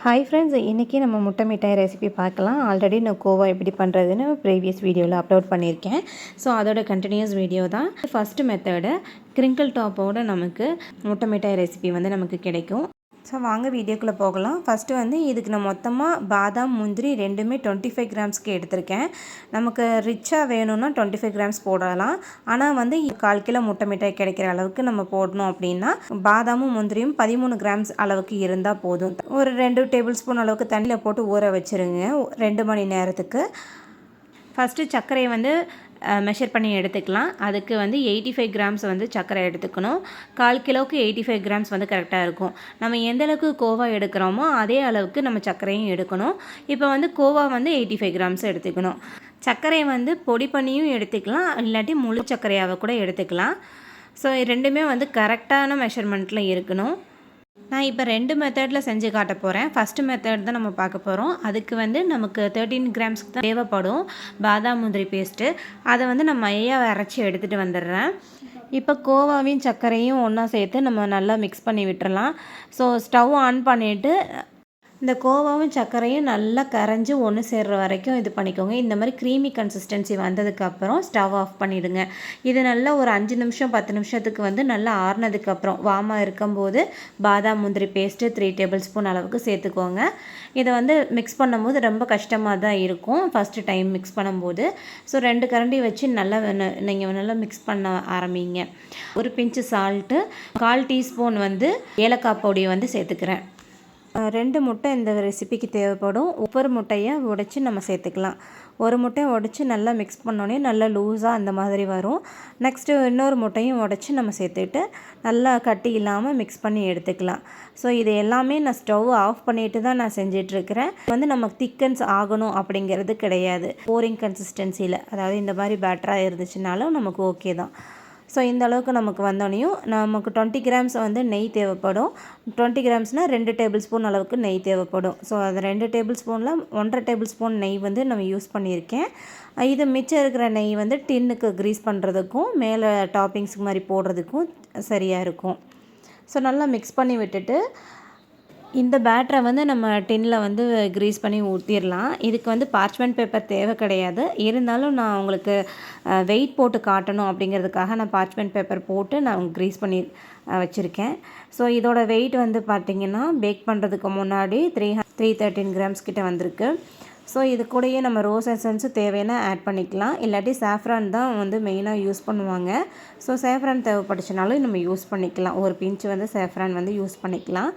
Hi friends, இன்றைக்கி நம்ம முட்டை மிட்டாய் ரெசிபி பார்க்கலாம். ஆல்ரெடி நான் கோவா எப்படி பண்ணுறதுன்னு ப்ரீவியஸ் வீடியோவில் அப்லோட் பண்ணியிருக்கேன். ஸோ அதோட கண்டினியூஸ் வீடியோ தான். ஃபஸ்ட்டு மெத்தடு கிரிங்கிள் டாப்போட நமக்கு முட்டை மிட்டாய் ரெசிபி வந்து நமக்கு கிடைக்கும். ஸோ வாங்க வீடியோக்குள்ளே போகலாம். ஃபஸ்ட்டு இதுக்கு நான் மொத்தமாக பாதாம் முந்திரி ரெண்டுமே 25 கிராம்ஸ்க்கு எடுத்திருக்கேன். நமக்கு ரிச்சாக வேணும்னா 25 கிராம்ஸ் போடலாம். ஆனால் 1/4 கிலோ முட்டை மிட்டாய் கிடைக்கிற அளவுக்கு நம்ம போடணும் அப்படின்னா பாதாமும் முந்திரியும் 13 கிராம்ஸ் அளவுக்கு இருந்தால் போதும். ஒரு 2 டேபிள் ஸ்பூன் அளவுக்கு தண்ணியில் போட்டு ஊற வச்சுருங்க 2 மணி நேரத்துக்கு. ஃபஸ்ட்டு சர்க்கரையை மெஷர் பண்ணி எடுத்துக்கலாம். அதுக்கு 85 கிராம்ஸ் சர்க்கரை எடுத்துக்கணும். 1/4 கிலோவுக்கு 85 கிராம்ஸ் கரெக்டாக இருக்கும். நம்ம எந்த அளவுக்கு கோவா எடுக்கிறோமோ அதே அளவுக்கு நம்ம சர்க்கரையும் எடுக்கணும். இப்போ கோவா 85 கிராம்ஸ் எடுத்துக்கணும். சர்க்கரையை பொடி பண்ணியும் எடுத்துக்கலாம், இல்லாட்டி முழு சர்க்கரையாக கூட எடுத்துக்கலாம். ஸோ ரெண்டுமே கரெக்டான மெஷர்மெண்ட்டில் இருக்கணும். நான் இப்போ 2 மெத்தடில் செஞ்சு காட்ட போகிறேன். ஃபஸ்ட்டு மெத்தட் தான் நம்ம பார்க்க போகிறோம். அதுக்கு நமக்கு 13 கிராம்ஸ்க்கு தான் தேவைப்படும் பாதாம் முந்திரி பேஸ்ட்டு. அதை நான் மையாக அரைச்சி எடுத்துகிட்டு வந்துடுறேன். இப்போ கோவாவையும் சர்க்கரையும் ஒன்றா சேர்த்து நம்ம நல்லா மிக்ஸ் பண்ணி விட்டுறலாம். ஸோ ஸ்டவ் ஆன் பண்ணிவிட்டு இந்த கோவாவும் சர்க்கரையும் நல்லா கரைஞ்சி ஒன்று சேர்கிற வரைக்கும் இது பண்ணிக்கோங்க. இந்த மாதிரி க்ரீமி கன்சிஸ்டன்சி வந்ததுக்கப்புறம் ஸ்டவ் ஆஃப் பண்ணிவிடுங்க. இது நல்லா ஒரு 5 நிமிஷம் 10 நிமிஷத்துக்கு நல்லா ஆறுனதுக்கப்புறம் வாமாக இருக்கும்போது பாதாம் முந்திரி பேஸ்ட்டு 3 டேபிள் ஸ்பூன் அளவுக்கு சேர்த்துக்கோங்க. இதை மிக்ஸ் பண்ணும்போது ரொம்ப கஷ்டமாக தான் இருக்கும் ஃபஸ்ட்டு டைம் மிக்ஸ் பண்ணும்போது. ஸோ 2 கரண்டி வச்சு நல்லா நீங்கள் நல்லா மிக்ஸ் பண்ண ஆரம்பிங்க. ஒரு பிஞ்சு சால்ட்டு, 1/4 டீஸ்பூன் ஏலக்காய் பொடி சேர்த்துக்கிறேன். 2 முட்டை இந்த ரெசிபிக்கு தேவைப்படும். ஒவ்வொரு முட்டையை உடைச்சி நம்ம சேர்த்துக்கலாம். ஒரு முட்டையை உடைச்சி நல்லா மிக்ஸ் பண்ணோன்னே நல்லா லூஸாக அந்த மாதிரி வரும். நெக்ஸ்ட்டு இன்னொரு முட்டையும் உடைச்சி நம்ம சேர்த்துட்டு நல்லா கட்டி இல்லாமல் மிக்ஸ் பண்ணி எடுத்துக்கலாம். ஸோ இது எல்லாமே நான் ஸ்டவ் ஆஃப் பண்ணிட்டு தான் நான் செஞ்சிட்ருக்கிறேன். நமக்கு திக்கன்ஸ் ஆகணும் அப்படிங்கிறது கிடையாது. போரிங் கன்சிஸ்டன்சியில், அதாவது இந்த மாதிரி பேட்டராக இருந்துச்சுனாலும் நமக்கு ஓகே தான். ஸோ இந்த அளவுக்கு நமக்கு வந்தோடனையும் நமக்கு 20 கிராம்ஸ் நெய் தேவைப்படும். 20 கிராம்ஸ்னால் 2 டேபிள் ஸ்பூன் அளவுக்கு நெய் தேவைப்படும். ஸோ அது 2 டேபிள் ஸ்பூனில் 1.5 டேபிள் ஸ்பூன் நெய் நம்ம யூஸ் பண்ணியிருக்கேன். இது மிச்சம் இருக்கிற நெய் டின்னுக்கு க்ரீஸ் பண்ணுறதுக்கும் மேலே டாப்பிங்ஸ் மாதிரி போடுறதுக்கும் சரியாக இருக்கும். ஸோ நல்லா மிக்ஸ் பண்ணி விட்டுட்டு இந்த பேட்டரை நம்ம டின்னில் க்ரீஸ் பண்ணி ஊற்றிடலாம். இதுக்கு பார்ச்மெண்ட் பேப்பர் தேவை கிடையாது. இருந்தாலும் நான் உங்களுக்கு வெயிட் போட்டு காட்டணும் அப்படிங்கிறதுக்காக நான் பார்ச்மெண்ட் பேப்பர் போட்டு நான் க்ரீஸ் பண்ணி வச்சுருக்கேன். ஸோ இதோட வெயிட் பார்த்திங்கன்னா பேக் பண்ணுறதுக்கு முன்னாடி 313 கிராம்ஸ் கிட்ட வந்திருக்கு. ஸோ இது கூடயே நம்ம ரோஸ் எசன்ஸும் தேவையான ஆட் பண்ணிக்கலாம். இல்லாட்டி சாஃப்ரான் தான் மெயினாக யூஸ் பண்ணுவாங்க. ஸோ சாஃப்ரான் தேவைப்பட்டுச்சுனாலும் நம்ம யூஸ் பண்ணிக்கலாம். ஒரு பிஞ்சு சாஃப்ரான் யூஸ் பண்ணிக்கலாம்.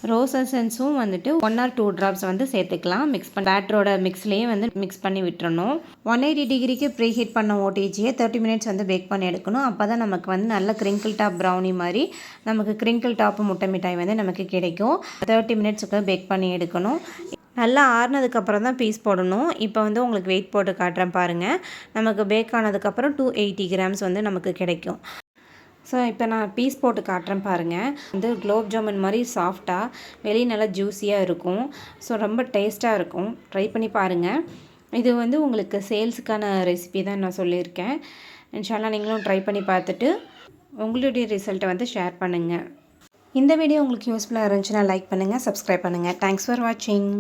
ரோஸ் எசன்ஸும் 1 or 2 ட்ராப்ஸ் சேர்த்துக்கலாம். மிக்ஸ் பண்ணி பேட்டரோட மிக்ஸ்லேயே மிக்ஸ் பண்ணி விட்டுறணும். 180 டிகிரிக்கு ப்ரீ ஹீட் பண்ண ஓடிஜியை 30 மினிட்ஸ் பேக் பண்ணி எடுக்கணும். அப்போ தான் நமக்கு நல்ல கிரிங்கிள் டாப் ப்ரௌனி மாதிரி நமக்கு கிரிங்கிள் டாப் முட்டை மிட்டாய் நமக்கு கிடைக்கும். 30 மினிட்ஸுக்கு பேக் பண்ணி எடுக்கணும். நல்லா ஆறுனதுக்கப்புறம் தான் பீஸ் போடணும். இப்போ உங்களுக்கு வெயிட் போட்டு காட்டுறேன் பாருங்கள். நமக்கு பேக் ஆனதுக்கப்புறம் 280 கிராம்ஸ் நமக்கு கிடைக்கும். ஸோ இப்போ நான் பீஸ் போட்டு காட்டுறேன் பாருங்கள். குலோப் ஜாமுன் மாதிரி சாஃப்டாக, வெளியே நல்லா ஜூஸியாக இருக்கும். ஸோ ரொம்ப டேஸ்ட்டாக இருக்கும். ட்ரை பண்ணி பாருங்கள். இது உங்களுக்கு சேல்ஸுக்கான ரெசிபி தான் நான் சொல்லியிருக்கேன். இன்ஷால்லா நீங்களும் ட்ரை பண்ணி பார்த்துட்டு உங்களுடைய ரிசல்ட்டை ஷேர் பண்ணுங்கள். இந்த வீடியோ உங்களுக்கு யூஸ்ஃபுல்லாக இருந்துச்சுன்னா லைக் பண்ணுங்கள், சப்ஸ்கிரைப் பண்ணுங்கள். தேங்க்ஸ் ஃபார் வாட்சிங்.